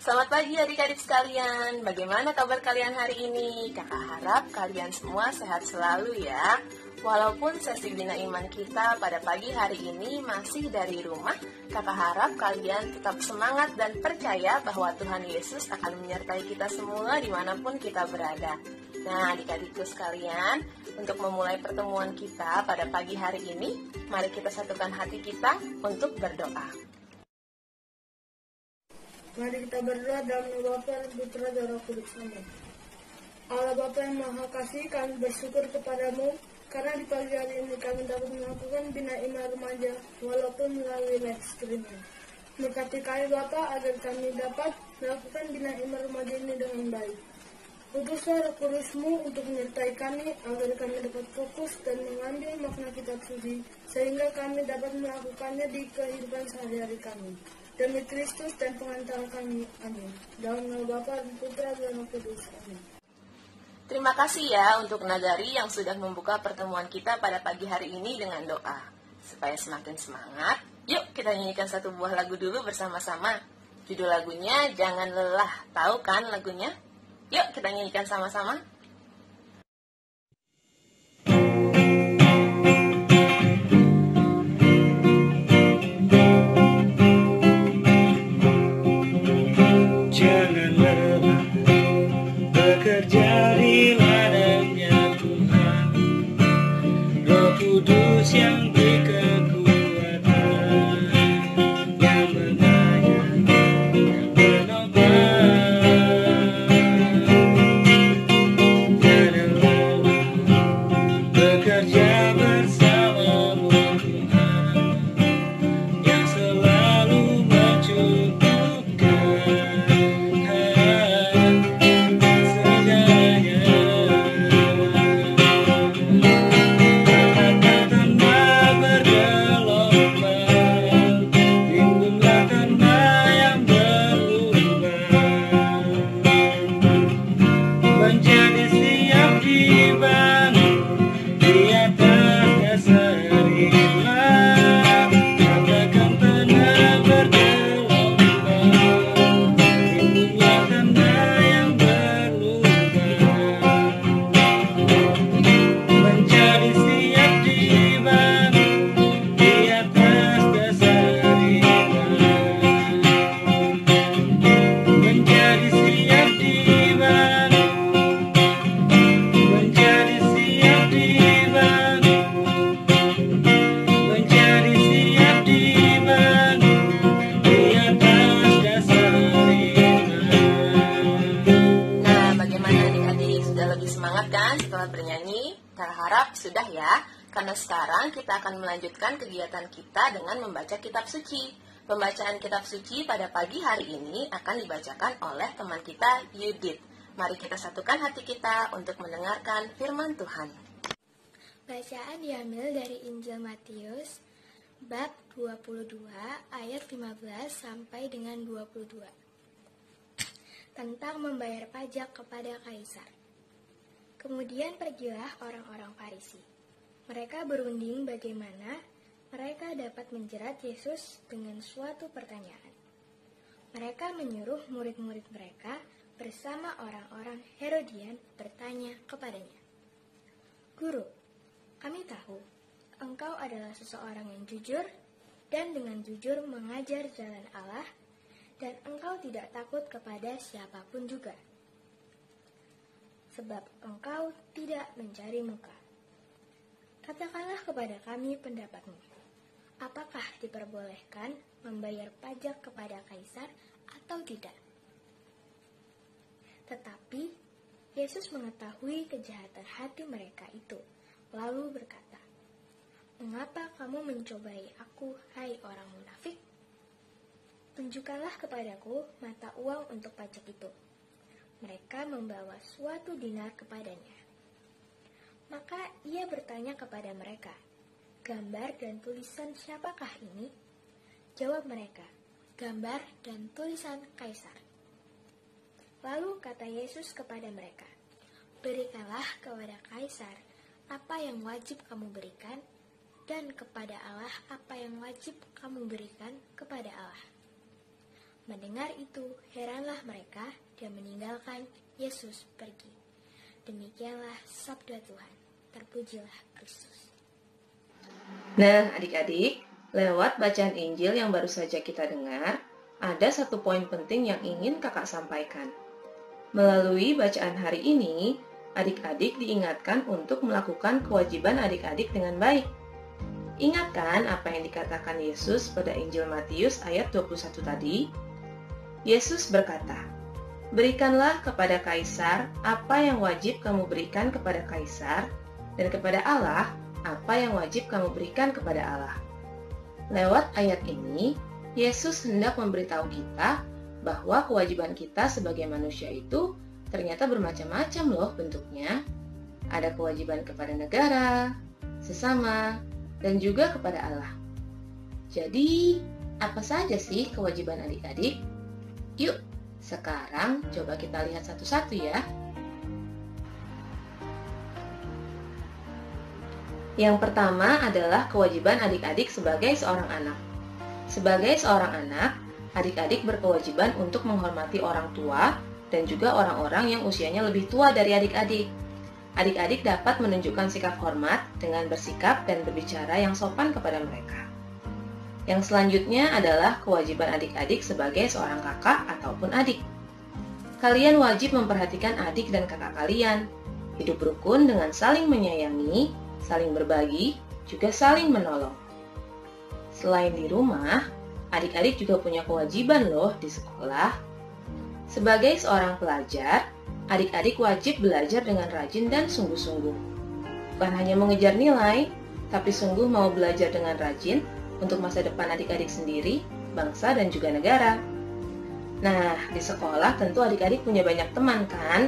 Selamat pagi adik-adik sekalian. Bagaimana kabar kalian hari ini? Kakak harap kalian semua sehat selalu ya. Walaupun sesi Bina Iman kita pada pagi hari ini masih dari rumah, kakak harap kalian tetap semangat dan percaya bahwa Tuhan Yesus akan menyertai kita semua dimanapun kita berada. Nah, adik-adikku sekalian, untuk memulai pertemuan kita pada pagi hari ini, mari kita satukan hati kita untuk berdoa. Mari kita berdoa dalam nama Bapa dan Putra dan Roh Kudus. Amin. Allah Bapa yang Maha Kasih, kami bersyukur kepadamu karena di pagi hari ini kami dapat melakukan Bina Iman Remaja walaupun melalui live streaming. Berkati kami Bapa agar kami dapat melakukan Bina Iman Remaja ini dengan baik. Utuslah Roh Kudus-Mu untuk menyertai kami agar kami dapat fokus dan mengambil makna kitab suci sehingga kami dapat melakukannya di kehidupan sehari-hari kami. Demi Kristus dan pengantar kami, amin. Dalam nama Bapa dan Putra dan Roh Kudus, amin. Terima kasih ya untuk Nagari yang sudah membuka pertemuan kita pada pagi hari ini dengan doa. Supaya semakin semangat, yuk kita nyanyikan satu buah lagu dulu bersama-sama. Judul lagunya Jangan Lelah. Tahu kan lagunya? Yuk kita nyanyikan sama-sama. Sudah ya, karena sekarang kita akan melanjutkan kegiatan kita dengan membaca kitab suci. Pembacaan kitab suci pada pagi hari ini akan dibacakan oleh teman kita Yudit. Mari kita satukan hati kita untuk mendengarkan firman Tuhan. Bacaan diambil dari Injil Matius bab 22 ayat 15 sampai dengan 22. Tentang membayar pajak kepada kaisar. Kemudian pergilah orang-orang Farisi. Mereka berunding bagaimana mereka dapat menjerat Yesus dengan suatu pertanyaan. Mereka menyuruh murid-murid mereka bersama orang-orang Herodian bertanya kepadanya, "Guru, kami tahu engkau adalah seseorang yang jujur dan dengan jujur mengajar jalan Allah dan engkau tidak takut kepada siapapun juga. Sebab engkau tidak mencari muka. Katakanlah kepada kami pendapatmu. Apakah diperbolehkan membayar pajak kepada kaisar atau tidak?" Tetapi Yesus mengetahui kejahatan hati mereka itu, lalu berkata, "Mengapa kamu mencobai aku, hai orang munafik? Tunjukkanlah kepadaku mata uang untuk pajak itu." Mereka membawa suatu dinar kepadanya. Maka ia bertanya kepada mereka, "Gambar dan tulisan siapakah ini?" Jawab mereka, "Gambar dan tulisan kaisar." Lalu kata Yesus kepada mereka, "Berikanlah kepada kaisar apa yang wajib kamu berikan, dan kepada Allah apa yang wajib kamu berikan kepada Allah." Mendengar itu, heranlah mereka dan meninggalkan Yesus pergi. Demikianlah sabda Tuhan. Terpujilah Kristus. Nah, adik-adik, lewat bacaan Injil yang baru saja kita dengar, ada satu poin penting yang ingin kakak sampaikan. Melalui bacaan hari ini, adik-adik diingatkan untuk melakukan kewajiban adik-adik dengan baik. Ingatkan apa yang dikatakan Yesus pada Injil Matius ayat 21 tadi? Yesus berkata, "Berikanlah kepada Kaisar apa yang wajib kamu berikan kepada Kaisar, dan kepada Allah apa yang wajib kamu berikan kepada Allah." Lewat ayat ini, Yesus hendak memberitahu kita bahwa kewajiban kita sebagai manusia itu ternyata bermacam-macam loh bentuknya. Ada kewajiban kepada negara, sesama, dan juga kepada Allah. Jadi, apa saja sih kewajiban adik-adik? Yuk, sekarang coba kita lihat satu-satu ya. Yang pertama adalah kewajiban adik-adik sebagai seorang anak. Sebagai seorang anak, adik-adik berkewajiban untuk menghormati orang tua dan juga orang-orang yang usianya lebih tua dari adik-adik. Adik-adik dapat menunjukkan sikap hormat dengan bersikap dan berbicara yang sopan kepada mereka. Yang selanjutnya adalah kewajiban adik-adik sebagai seorang kakak ataupun adik. Kalian wajib memperhatikan adik dan kakak kalian, hidup rukun dengan saling menyayangi, saling berbagi, juga saling menolong. Selain di rumah, adik-adik juga punya kewajiban loh di sekolah. Sebagai seorang pelajar, adik-adik wajib belajar dengan rajin dan sungguh-sungguh. Bukan hanya mengejar nilai, tapi sungguh mau belajar dengan rajin untuk masa depan adik-adik sendiri, bangsa, dan juga negara. Nah, di sekolah tentu adik-adik punya banyak teman kan?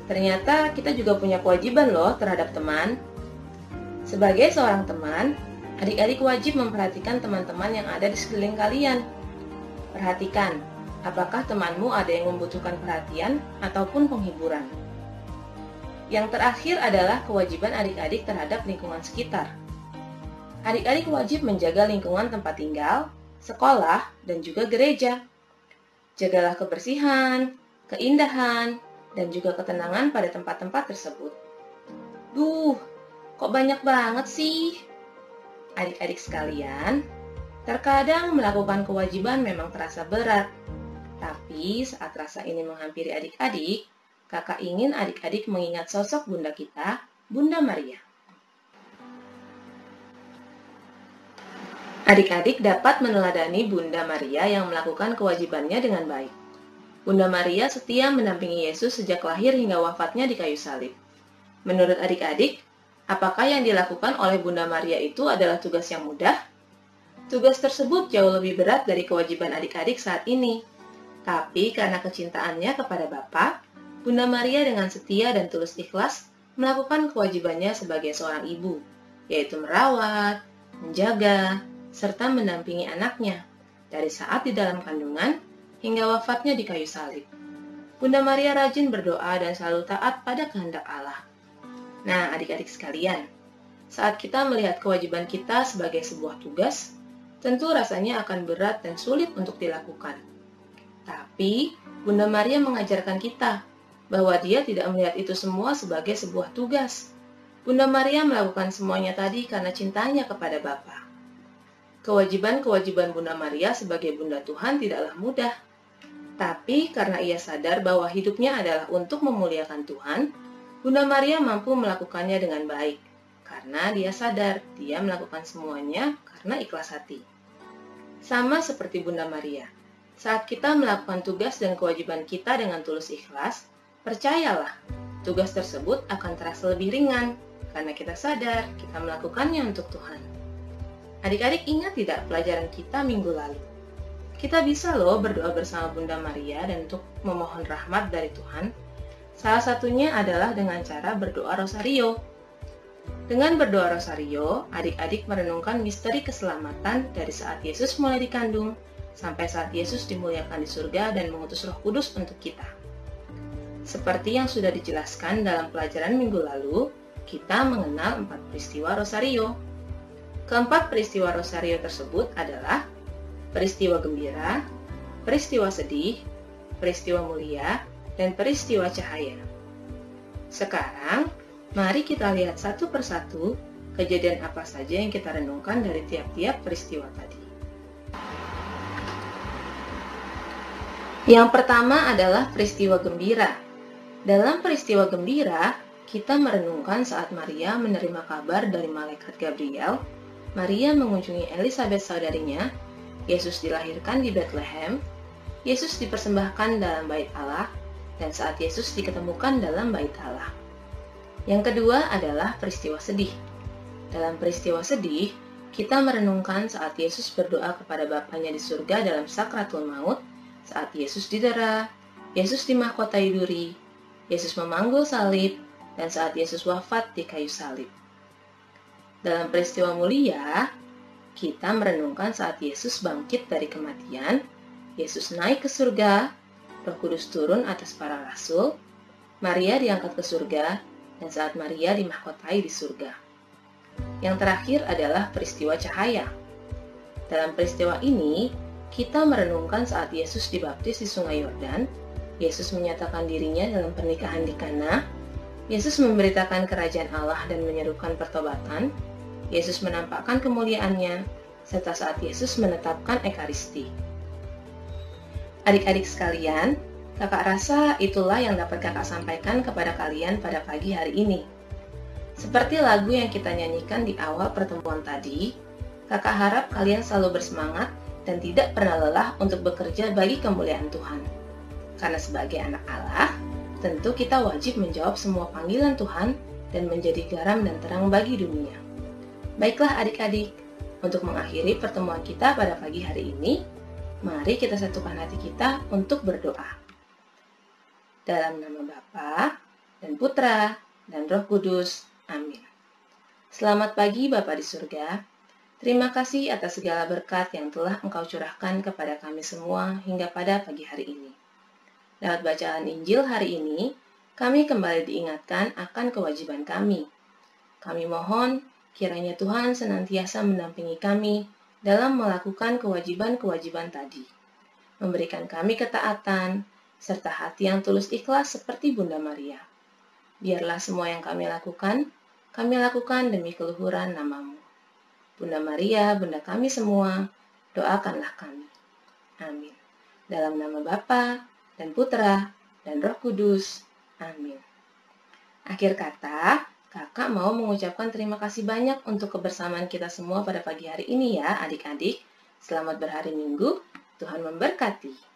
Ternyata kita juga punya kewajiban loh terhadap teman. Sebagai seorang teman, adik-adik wajib memperhatikan teman-teman yang ada di sekeliling kalian. Perhatikan, apakah temanmu ada yang membutuhkan perhatian ataupun penghiburan. Yang terakhir adalah kewajiban adik-adik terhadap lingkungan sekitar. Adik-adik wajib menjaga lingkungan tempat tinggal, sekolah, dan juga gereja. Jagalah kebersihan, keindahan, dan juga ketenangan pada tempat-tempat tersebut. Duh, kok banyak banget sih? Adik-adik sekalian, terkadang melakukan kewajiban memang terasa berat. Tapi saat rasa ini menghampiri adik-adik, kakak ingin adik-adik mengingat sosok bunda kita, Bunda Maria. Adik-adik dapat meneladani Bunda Maria yang melakukan kewajibannya dengan baik. Bunda Maria setia mendampingi Yesus sejak lahir hingga wafatnya di kayu salib. Menurut adik-adik, apakah yang dilakukan oleh Bunda Maria itu adalah tugas yang mudah? Tugas tersebut jauh lebih berat dari kewajiban adik-adik saat ini. Tapi karena kecintaannya kepada Bapa, Bunda Maria dengan setia dan tulus ikhlas melakukan kewajibannya sebagai seorang ibu, yaitu merawat, menjaga, serta mendampingi anaknya dari saat di dalam kandungan hingga wafatnya di kayu salib. Bunda Maria rajin berdoa dan selalu taat pada kehendak Allah. Nah, adik-adik sekalian, saat kita melihat kewajiban kita sebagai sebuah tugas, tentu rasanya akan berat dan sulit untuk dilakukan. Tapi, Bunda Maria mengajarkan kita bahwa dia tidak melihat itu semua sebagai sebuah tugas. Bunda Maria melakukan semuanya tadi karena cintanya kepada Bapa. Kewajiban-kewajiban Bunda Maria sebagai Bunda Tuhan tidaklah mudah. Tapi karena ia sadar bahwa hidupnya adalah untuk memuliakan Tuhan, Bunda Maria mampu melakukannya dengan baik. Karena dia sadar dia melakukan semuanya karena ikhlas hati. Sama seperti Bunda Maria, saat kita melakukan tugas dan kewajiban kita dengan tulus ikhlas, percayalah, tugas tersebut akan terasa lebih ringan karena kita sadar kita melakukannya untuk Tuhan. Adik-adik ingat tidak pelajaran kita minggu lalu? Kita bisa loh berdoa bersama Bunda Maria dan untuk memohon rahmat dari Tuhan. Salah satunya adalah dengan cara berdoa rosario. Dengan berdoa rosario, adik-adik merenungkan misteri keselamatan dari saat Yesus mulai dikandung sampai saat Yesus dimuliakan di surga dan mengutus Roh Kudus untuk kita. Seperti yang sudah dijelaskan dalam pelajaran minggu lalu, kita mengenal 4 peristiwa rosario. Keempat peristiwa rosario tersebut adalah peristiwa gembira, peristiwa sedih, peristiwa mulia, dan peristiwa cahaya. Sekarang, mari kita lihat satu persatu kejadian apa saja yang kita renungkan dari tiap-tiap peristiwa tadi. Yang pertama adalah peristiwa gembira. Dalam peristiwa gembira, kita merenungkan saat Maria menerima kabar dari malaikat Gabriel. Maria mengunjungi Elisabet saudarinya, Yesus dilahirkan di Bethlehem, Yesus dipersembahkan dalam bait Allah, dan saat Yesus diketemukan dalam bait Allah. Yang kedua adalah peristiwa sedih. Dalam peristiwa sedih, kita merenungkan saat Yesus berdoa kepada Bapanya di surga dalam sakratul maut, saat Yesus didera, Yesus dimahkotai duri, Yesus memanggul salib, dan saat Yesus wafat di kayu salib. Dalam peristiwa mulia, kita merenungkan saat Yesus bangkit dari kematian, Yesus naik ke surga, Roh Kudus turun atas para rasul, Maria diangkat ke surga, dan saat Maria dimahkotai di surga. Yang terakhir adalah peristiwa cahaya. Dalam peristiwa ini, kita merenungkan saat Yesus dibaptis di Sungai Yordan, Yesus menyatakan dirinya dalam pernikahan di Kana, Yesus memberitakan kerajaan Allah dan menyerukan pertobatan, Yesus menampakkan kemuliaannya, serta saat Yesus menetapkan Ekaristi. Adik-adik sekalian, kakak rasa itulah yang dapat kakak sampaikan kepada kalian pada pagi hari ini. Seperti lagu yang kita nyanyikan di awal pertemuan tadi, kakak harap kalian selalu bersemangat dan tidak pernah lelah untuk bekerja bagi kemuliaan Tuhan. Karena sebagai anak Allah, tentu kita wajib menjawab semua panggilan Tuhan dan menjadi garam dan terang bagi dunia. Baiklah adik-adik, untuk mengakhiri pertemuan kita pada pagi hari ini, mari kita satukan hati kita untuk berdoa. Dalam nama Bapa dan Putra dan Roh Kudus. Amin. Selamat pagi Bapa di surga. Terima kasih atas segala berkat yang telah Engkau curahkan kepada kami semua hingga pada pagi hari ini. Lewat bacaan Injil hari ini, kami kembali diingatkan akan kewajiban kami. Kami mohon kiranya Tuhan senantiasa mendampingi kami dalam melakukan kewajiban-kewajiban tadi, memberikan kami ketaatan, serta hati yang tulus ikhlas seperti Bunda Maria. Biarlah semua yang kami lakukan demi keluhuran nama-Mu. Bunda Maria, Bunda kami semua, doakanlah kami. Amin. Dalam nama Bapa dan Putra dan Roh Kudus. Amin. Akhir kata, kakak mau mengucapkan terima kasih banyak untuk kebersamaan kita semua pada pagi hari ini ya adik-adik. Selamat berhari Minggu, Tuhan memberkati.